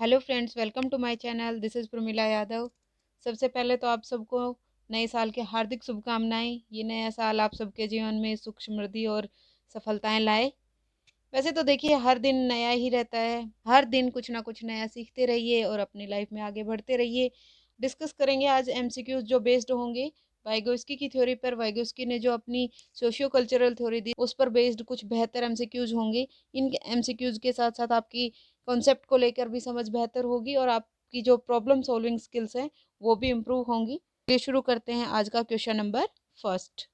Hello friends, welcome to my channel. This is Pramila Yadav. सबसे पहले तो आप सबको नए साल की हार्दिक शुभकामनाएं। ये नया साल आप सबके जीवन में सुख समृद्धि और सफलताएं लाए। वैसे तो देखिए, हर दिन नया ही रहता है। हर दिन कुछ ना कुछ नया सीखते रहिए और अपनी लाइफ में आगे बढ़ते रहिए। डिस्कस करेंगे आज एमसीक्यूज जो बेस्ड होंगे वाइगोस्की की थ्योरी पर। वाइगोस्की ने जो अपनी सोशियो कल्चरल थ्योरी दी उस पर बेस्ड कुछ बेहतर एमसीक्यूज होंगे। इन एमसीक्यूज के साथ साथ आपकी कॉन्सेप्ट को लेकर भी समझ बेहतर होगी और आपकी जो प्रॉब्लम सॉल्विंग स्किल्स हैं वो भी इम्प्रूव होंगी। ये शुरू करते हैं आज का question number first.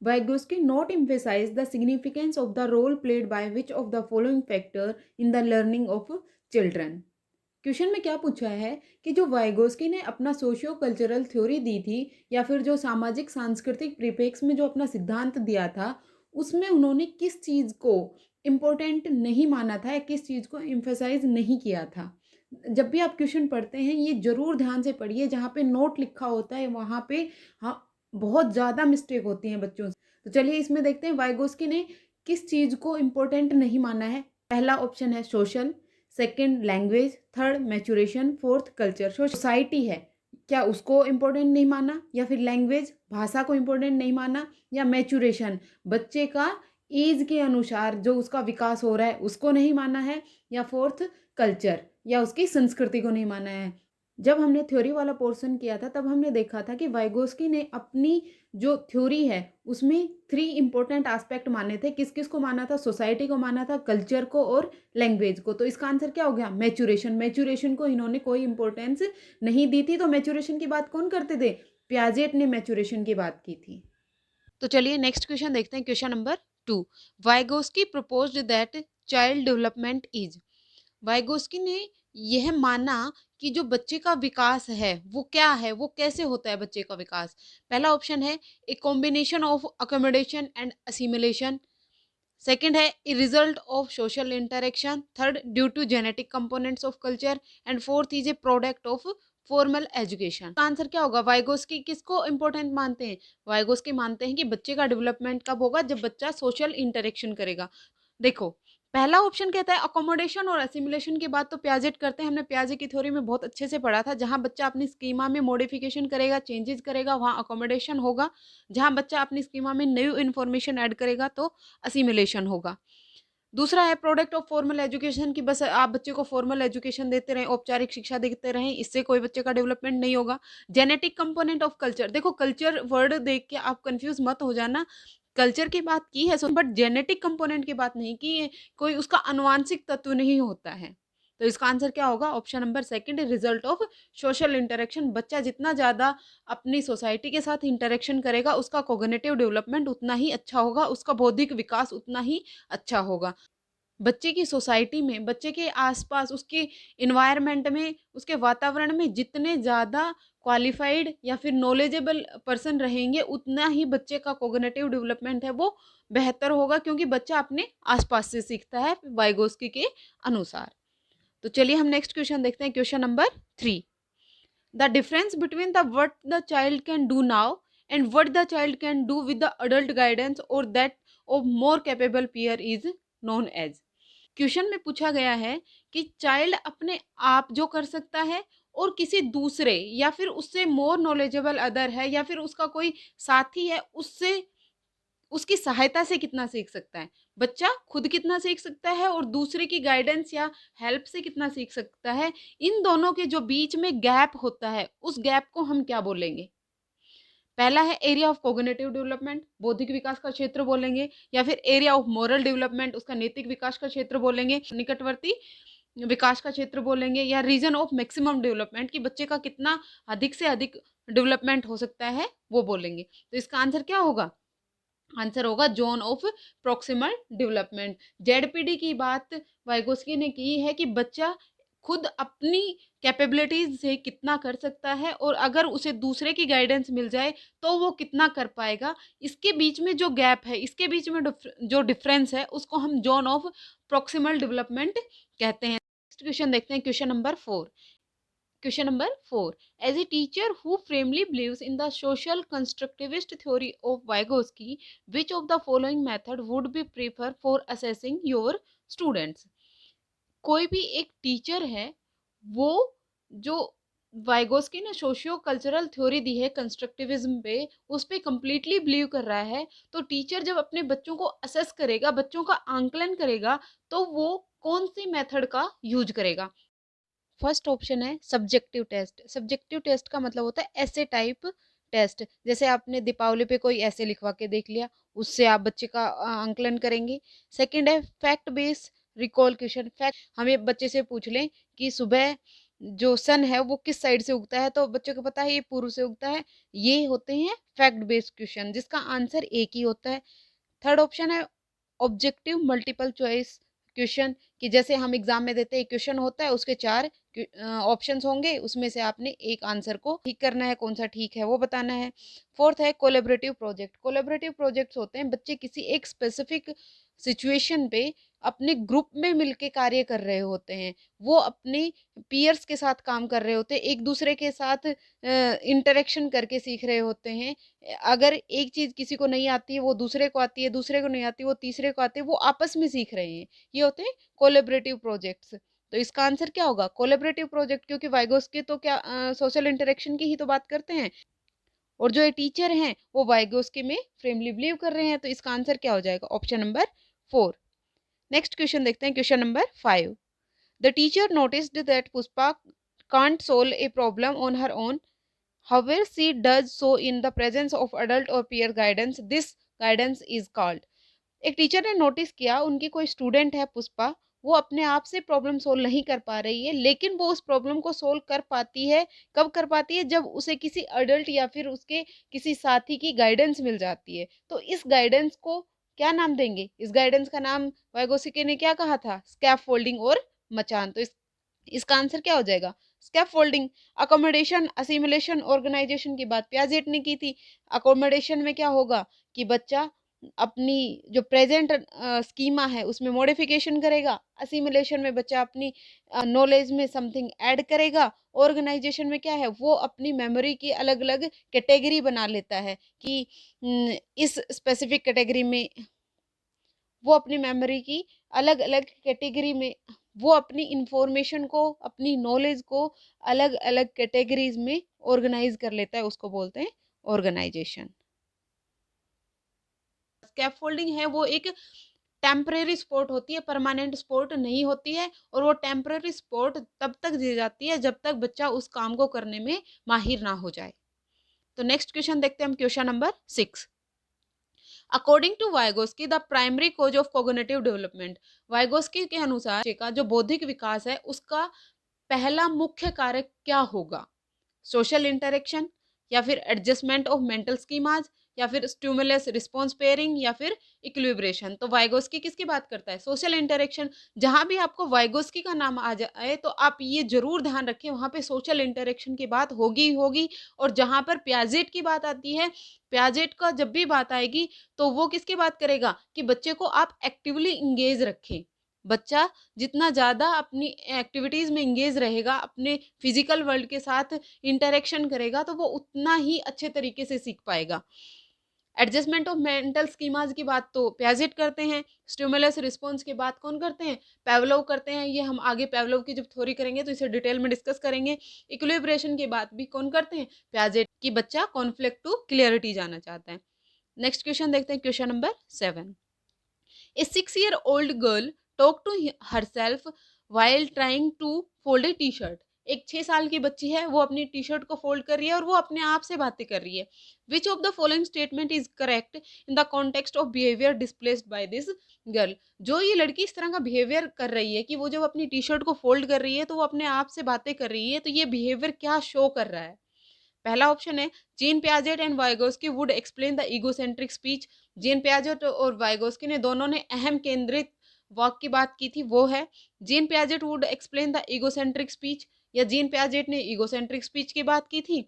Vygotsky not emphasized the significance of the role played by which of the following factor in the learning of children. Question में क्या पूछा है कि जो वाइगोस्की ने अपना सोशियो कल्चरल थ्योरी दी थी या फिर जो सामाजिक सांस्कृतिक परिप्रेक्ष्य में जो अपना सिद्धांत दिया था उसमें उन्होंने किस चीज को इम्पोर्टेंट नहीं माना था या किस चीज को एम्फेसाइज नहीं किया था। जब भी आप क्वेश्चन पढ़ते हैं ये जरूर ध्यान से पढ़िए, जहाँ पे नोट लिखा होता है वहाँ पे हाँ बहुत ज़्यादा मिस्टेक होती हैं बच्चों से। तो चलिए इसमें देखते हैं वाइगोस्की ने किस चीज़ को इम्पोर्टेंट नहीं माना है। पहला ऑप्शन है social, second language, third maturation, fourth culture. Society है, क्या उसको इम्पोर्टेंट नहीं माना, या फिर लैंग्वेज भाषा को इम्पोर्टेंट नहीं माना, या मैचुरेशन बच्चे का एज के अनुसार जो उसका विकास हो रहा है उसको नहीं माना है, या फोर्थ कल्चर या उसकी संस्कृति को नहीं माना है। जब हमने थ्योरी वाला पोर्शन किया था तब हमने देखा था कि वाइगोस्की ने अपनी जो थ्योरी है उसमें 3 इंपॉर्टेंट एस्पेक्ट माने थे। किस किस को माना था? सोसाइटी को माना था, कल्चर को और लैंग्वेज को। तो इसका आंसर क्या हो गया? मैचुरेशन। मैचुरेशन को इन्होंने कोई इंपॉर्टेंस नहीं दी थी। तो मैचुरेशन की बात कौन करते थे? पियाजेट ने मैचुरेशन की बात की थी। तो चलिए नेक्स्ट क्वेश्चन देखते हैं। Question number 2। Vygotsky proposed that child development is. Vygotsky ने यह माना कि जो बच्चे का विकास है वो क्या है, वो कैसे होता है बच्चे का विकास। पहला ऑप्शन है a combination of accommodation and assimilation. Second है a result of social interaction. Third due to genetic components of culture. And fourth is a product of formal education. Answer क्या होगा? वाइगोस्की किसको इंपॉर्टेंट मानते हैं? Vygotsky मानते हैं कि बच्चे का डेवलपमेंट कब होगा? जब बच्चा सोशल इंटरेक्शन करेगा। देखो, पहला ऑप्शन कहता है अकोमोडेशन और असिमुलेशन की बात तो पियाजेट करते हैं। हमने पियाजे की थ्योरी में बहुत अच्छे से पढ़ा था। जहां बच्चा अपनी स्कीमा में मॉडिफिकेशन करेगा, चेंजेस करेगा, वहां अकोमोडेशन होगा। जहां बच्चा अपनी स्कीमा में न्यू इन्फॉर्मेशन ऐड करेगा तो असिमुलेशन होगा। दूसरा है प्रोडक्ट ऑफ फॉर्मल एजुकेशन की बस आप बच्चे को फॉर्मल एजुकेशन देते रहें, औपचारिक शिक्षा देते रहें, इससे कोई बच्चे का डेवलपमेंट नहीं होगा। जेनेटिक कंपोनेंट ऑफ कल्चर, देखो कल्चर वर्ड देख के आप कंफ्यूज मत हो जाना। कल्चर की बात की है बट जेनेटिक कंपोनेंट की बात नहीं की है। कोई उसका अनुवांशिक तत्व नहीं होता है। तो इसका आंसर क्या होगा? Option number second, result of social interaction. बच्चा जितना ज्यादा अपनी सोसाइटी के साथ इंटरेक्शन करेगा उसका कोग्निटिव डेवलपमेंट उतना ही अच्छा होगा, उसका बौद्धिक विकास उतना ही अच्छा होगा। बच्चे की सोसाइटी में, बच्चे के आसपास, उसके इन्वायरमेंट में, उसके वातावरण में जितने ज़्यादा क्वालिफाइड या फिर नॉलेजेबल पर्सन रहेंगे उतना ही बच्चे का कोग्निटिव डेवलपमेंट है वो बेहतर होगा, क्योंकि बच्चा अपने आसपास से सीखता है वाइगोस्की के अनुसार। तो चलिए हम नेक्स्ट क्वेश्चन देखते हैं। Question number 3। The difference between the what the child can do now and what the child can do with the adult guidance or that of more capable peer is known as. Question में पूछा गया है कि child अपने आप जो कर सकता है और किसी दूसरे या फिर उससे मोर नॉलेजेबल अदर है या फिर उसका कोई साथी है उससे उसकी सहायता से कितना सीख सकता है। बच्चा खुद कितना सीख सकता है और दूसरे की गाइडेंस या हेल्प से कितना सीख सकता है। इन दोनों के जो बीच में गैप होता है उस गैप को हम क्या बोलेंगे? पहला है एरिया ऑफ कोग्निटिव डेवलपमेंट, बौद्धिक विकास का क्षेत्र बोलेंगे, या फिर एरिया ऑफ मोरल डेवलपमेंट, उसका नैतिक विकास का क्षेत्र बोलेंगे, निकटवर्ती विकास का क्षेत्र बोलेंगे, या रीजन ऑफ मैक्सिमम डेवलपमेंट कि बच्चे का कितना अधिक से अधिक डेवलपमेंट हो सकता है वो बोलेंगे। तो इसका आंसर क्या होगा? आंसर होगा zone of proximal development. ZPD की बात वाइगोस्की ने की है कि बच्चा खुद अपनी कैपेबिलिटीज से कितना कर सकता है और अगर उसे दूसरे की गाइडेंस मिल जाए तो वो कितना कर पाएगा। इसके बीच में जो गैप है, इसके बीच में जो डिफरेंस है उसको हम जोन ऑफ प्रोक्सिमल डेवलपमेंट कहते हैं। नेक्स्ट क्वेश्चन देखते हैं। Question number 4। Question number 4. As a teacher who firmly believes in the social constructivist theory of Vygotsky, which of the following method would be preferred for assessing your students? कोई भी एक teacher है, वो जो Vygotsky ने socio cultural theory दी है constructivism पे, उस पे कंप्लीटली बिलीव कर रहा है, तो टीचर जब अपने बच्चों को असेस करेगा, बच्चों का आंकलन करेगा, तो वो कौन सी मेथड का यूज करेगा? फर्स्ट ऑप्शन है सब्जेक्टिव टेस्ट। सब्जेक्टिव टेस्ट का मतलब होता है ऐसे टाइप टेस्ट, जैसे आपने दीपावली पे कोई ऐसे लिखवा के देख लिया, उससे आप बच्चे का आंकलन करेंगे। सेकंड है fact based recall question. Fact, हम ये बच्चे से पूछ लें कि सुबह जो सन है वो किस साइड से उगता है, तो बच्चे को पता है ये पूर्व से उगता है। ये होते हैं फैक्ट बेस्ड क्वेश्चन, जिसका आंसर एक ही होता है। थर्ड ऑप्शन है ऑब्जेक्टिव मल्टीपल चॉइस क्वेश्चन, कि जैसे हम एग्जाम में देते हैं, क्वेश्चन होता है, उसके चार ऑप्शंस होंगे, उसमें से आपने एक आंसर को ठीक करना है, कौन सा ठीक है वो बताना है। फोर्थ है कोलेबरेटिव प्रोजेक्ट। कोलेबरेटिव प्रोजेक्ट्स होते हैं बच्चे किसी एक स्पेसिफिक सिचुएशन पे अपने ग्रुप में मिलके कार्य कर रहे होते हैं, वो अपने पीयर्स के साथ काम कर रहे होते हैं, एक दूसरे के साथ इंटरेक्शन करके सीख रहे होते हैं। अगर एक चीज किसी को नहीं आती है वो दूसरे को आती है, दूसरे को नहीं आती वो तीसरे को आती है, वो आपस में सीख रहे हैं। ये होते हैं कोलेबरेटिव प्रोजेक्ट्स। तो इसका आंसर क्या होगा? कोलेबरेटिव प्रोजेक्ट, क्योंकि वाइगोस्की तो क्या सोशल इंटरेक्शन की ही तो बात करते हैं, और जो ये टीचर हैं वो वाइगोस्की में फ्रेमली बिलीव कर रहे हैं, तो इसका आंसर क्या हो जाएगा? Option number 4। नेक्स्ट क्वेश्चन देखते हैं, question number 5। The teacher noticed that Pushpa can't solve a problem on her own. However, she does so in the presence of adult or peer guidance. This guidance is called. एक teacher ने notice किया, उनकी कोई student है पुष्पा, वो अपने आप से प्रॉब्लम सोल्व नहीं कर पा रही है, लेकिन वो उस प्रॉब्लम को सोल्व कर पाती है। कब कर पाती है? जब उसे किसी अडल्ट या फिर उसके किसी साथी की गाइडेंस मिल जाती है। तो इस गाइडेंस को क्या नाम देंगे? इस गाइडेंस का नाम वाइगोस्की ने क्या कहा था? स्कैफोल्डिंग और मचान। तो इसका आंसर क्या हो जाएगा? स्कैफोल्डिंग। अकोमोडेशन, असिमुलेशन, ऑर्गेनाइजेशन की बात पियाजेट ने की थी। अकोमोडेशन में क्या होगा कि बच्चा अपनी जो प्रेजेंट स्कीमा है उसमें मॉडिफिकेशन करेगा। असिमुलेशन में बच्चा अपनी नॉलेज में समथिंग ऐड करेगा। ऑर्गेनाइजेशन में क्या है, वो अपनी मेमोरी की अलग अलग कैटेगरी बना लेता है कि इस स्पेसिफिक कैटेगरी में वो अपनी मेमोरी की अलग अलग कैटेगरी में वो अपनी इंफॉर्मेशन को, अपनी नॉलेज को अलग अलग कैटेगरीज में ऑर्गेनाइज कर लेता है, उसको बोलते हैं ऑर्गेनाइजेशन। स्कैफोल्डिंग है वो एक टेम्परेरी सपोर्ट होती है, परमानेंट सपोर्ट नहीं होती है, और वो टेम्परेरी सपोर्ट तब तक दी जाती है जब तक बच्चा उस काम को करने में माहिर ना हो जाए। तो नेक्स्ट क्वेश्चन देखते हैं हम, question number 6। According to Vygotsky the primary cause of cognitive development. Vygotsky के अनुसार बच्चे का जो बौद्धिक विकास है उसका पहला मुख्य कारक क्या होगा? सोशल इंटरेक्शन, या फिर एडजस्टमेंट ऑफ मेंटल स्कीमाज, या फिर स्टिमुलस रिस्पॉन्स पेयरिंग, या फिर इक्विलिब्रेशन। तो वाइगोस्की किसकी बात करता है? Social interaction. जहां भी आपको वाइगोस्की का नाम आ जाए तो आप ये जरूर ध्यान रखें, वहां पे सोशल इंटरेक्शन की बात होगी ही होगी। और जहां पर पियाजेट की बात आती है, पियाजेट का जब भी बात आएगी तो वो किसकी बात करेगा कि बच्चे को आप एक्टिवली इंगेज रखें। बच्चा जितना ज़्यादा अपनी एक्टिविटीज़ में इंगेज रहेगा, अपने फिजिकल वर्ल्ड के साथ इंटरेक्शन करेगा, तो वो उतना ही अच्छे तरीके से सीख पाएगा। एडजस्टमेंट ऑफ मेंटल स्कीमाज की बात तो पियाजेट करते हैं। स्टिमुलस रिस्पॉन्स की बात कौन करते हैं? पेवलोव करते हैं। ये हम आगे पेवलोव की जब थ्योरी करेंगे तो इसे डिटेल में डिस्कस करेंगे। इक्विलिब्रेशन की बात भी कौन करते हैं? पियाजेट। कि बच्चा कॉन्फ्लिक्ट टू क्लियरिटी जाना चाहता है। नेक्स्ट क्वेश्चन देखते हैं, question number 7। A 6-year-old girl talked to herself while trying to fold a t-shirt. एक 6 साल की बच्ची है, वो अपनी टी शर्ट को फोल्ड कर रही है और वो अपने आप से बातें कर रही है। Which of the following statement is correct in the context of behaviour displaced by this girl. जो ये लड़की इस तरह का बिहेवियर कर रही है कि वो जब अपनी टी शर्ट को फोल्ड कर रही है तो वो अपने आप से बातें कर रही है, तो ये बिहेवियर क्या शो कर रहा है? पहला ऑप्शन है Jean Piaget and Vygotsky would explain the egocentric speech. Gene Piaget और वाइगोस्की ने दोनों ने अहम केंद्रित वाक की बात की थी, वो है Jean Piaget would explain the egocentric speech, या जीन पियाजेट ने ईगोसेंट्रिक स्पीच की बात की थी।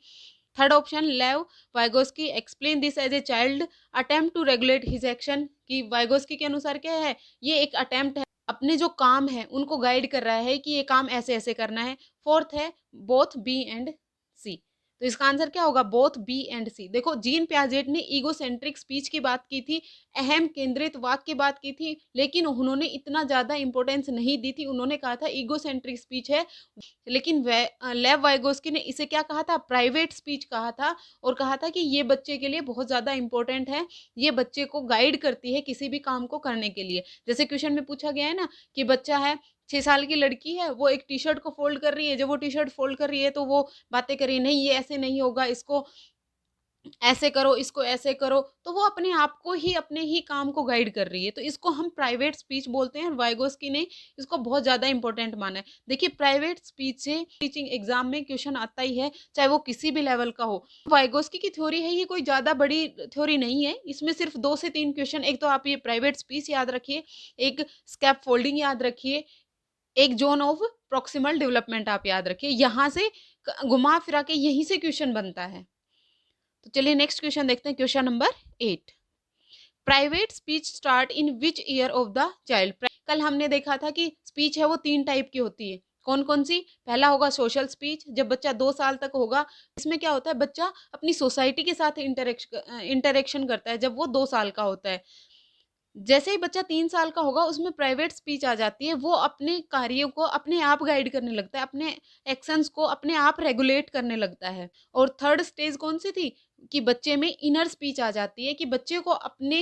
Third option Lev Vygotsky explain this as a child attempt to regulate his action, कि वाइगोस्की के अनुसार क्या है, ये एक अटेम्प्ट है, अपने जो काम है उनको गाइड कर रहा है कि ये काम ऐसे ऐसे करना है। फोर्थ है बोथ बी एंड सी। तो इसका आंसर क्या होगा? बोथ बी एंड सी। देखो जीन पियाजेट ने ईगोसेंट्रिक स्पीच की बात की थी, अहम केंद्रित वाक्य की बात की थी, लेकिन उन्होंने इतना ज़्यादा इम्पोर्टेंस नहीं दी थी। उन्होंने कहा था ईगोसेंट्रिक स्पीच है, लेकिन लेव वाइगोस्की ने इसे क्या कहा था? प्राइवेट स्पीच कहा था, और कहा था कि ये बच्चे के लिए बहुत ज़्यादा इम्पोर्टेंट है, ये बच्चे को गाइड करती है किसी भी काम को करने के लिए। जैसे क्वेश्चन में पूछा गया है ना कि बच्चा है, 6 साल की लड़की है, वो एक टी-शर्ट को फ़ोल्ड कर रही है, जब वो टी-शर्ट फ़ोल्ड कर रही है तो वो बातें कर रही है, नहीं ये ऐसे नहीं होगा, इसको ऐसे करो, इसको ऐसे करो, तो वो अपने आप को ही अपने ही काम को गाइड कर रही है, तो इसको हम प्राइवेट स्पीच बोलते हैं। वाइगोस्की ने इसको बहुत ज़्यादा इम्पोर्टेंट माना है। देखिए प्राइवेट स्पीच से टीचिंग एग्ज़ाम में क्वेश्चन आता ही है, चाहे वो किसी भी लेवल का हो। वाइगोस्की की थ्योरी है, ये कोई ज़्यादा बड़ी थ्योरी नहीं है, इसमें सिर्फ 2 से 3 क्वेश्चन, एक तो आप ये प्राइवेट स्पीच याद रखिए, एक स्कैफोल्डिंग याद रखिए, एक ज़ोन ऑफ प्रॉक्सिमल डेवलपमेंट आप याद रखिए, यहाँ से क घुमा-फिरा के यहीं से क्वेश्चन बनता है। तो चलिए नेक्स्ट क्वेश्चन देखते हैं, question number 8। Private speech start in which year of the child? कल हमने देखा था कि स्पीच है वो 3 टाइप की होती है। कौन-कौन सी? पहला होगा सोशल स्पीच, जब बच्चा 2 साल तक होगा। इसमें क्या होता है, बच्चा अपनी सोसाइटी के साथ इंटरेक्शन करता है जब वो 2 साल का होता है। जैसे ही बच्चा 3 साल का होगा उसमें प्राइवेट स्पीच आ जाती है, वो अपने कार्यों को अपने आप गाइड करने लगता है, अपने एक्शंस को अपने आप रेगुलेट करने लगता है। और थर्ड स्टेज कौन-सी थी? कि बच्चे में इनर स्पीच आ जाती है, कि बच्चे को अपने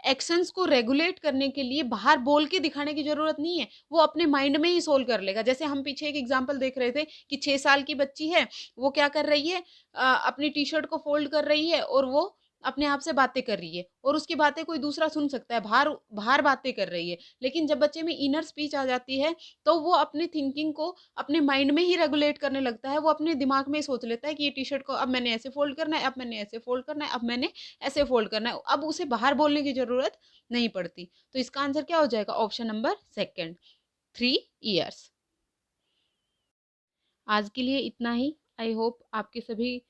एक्शंस को रेगुलेट करने के लिए बाहर बोल के दिखाने की ज़रूरत नहीं है, वो अपने माइंड में ही सोल्व कर लेगा। जैसे हम पीछे एक एग्ज़ाम्पल देख रहे थे कि 6 साल की बच्ची है, वो क्या कर रही है, अपनी टी-शर्ट को फ़ोल्ड कर रही है और वो अपने आप से बातें कर रही है, और उसकी बातें कोई दूसरा सुन सकता है, बाहर बाहर बातें कर रही है। लेकिन जब बच्चे में इनर स्पीच आ जाती है, तो वो अपनी थिंकिंग को अपने माइंड में ही रेगुलेट करने लगता है, वो अपने दिमाग में ही सोच लेता है कि ये टी-शर्ट को अब मैंने ऐसे फ़ोल्ड करना है, अब मैंने ऐसे फ़ोल्ड करना है, अब मैंने ऐसे फ़ोल्ड करना है। अब उसे बाहर बोलने की ज़रूरत नहीं पड़ती। तो इसका आंसर क्या हो जाएगा? Option number second, 3 years. आज के लिए इतना ही। आई होप आपके सभी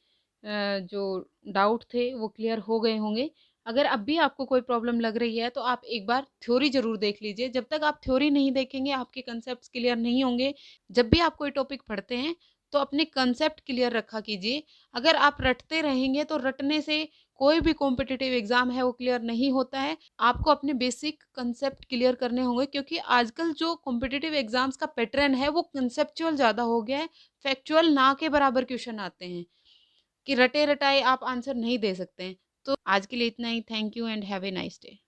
जो डाउट थे वो क्लियर हो गए होंगे। अगर अब भी आपको कोई प्रॉब्लम लग रही है तो आप एक बार थ्योरी ज़रूर देख लीजिए। जब तक आप थ्योरी नहीं देखेंगे आपके कंसेप्ट्स क्लियर नहीं होंगे। जब भी आप कोई टॉपिक पढ़ते हैं तो अपने कंसेप्ट क्लियर रखा कीजिए। अगर आप रटते रहेंगे तो रटने से कोई भी कॉम्पिटिटिव एग्ज़ाम है वो क्लियर नहीं होता है। आपको अपने बेसिक कंसेप्ट क्लियर करने होंगे, क्योंकि आजकल जो कॉम्पिटिटिव एग्ज़ाम्स का पैटर्न है वो कंसेप्चुअल ज़्यादा हो गया है, फैक्चुअल ना के बराबर क्वेश्चन आते हैं, कि रटे-रटाए आप आंसर नहीं दे सकते हैं। तो आज के लिए इतना ही। Thank you and have a nice day.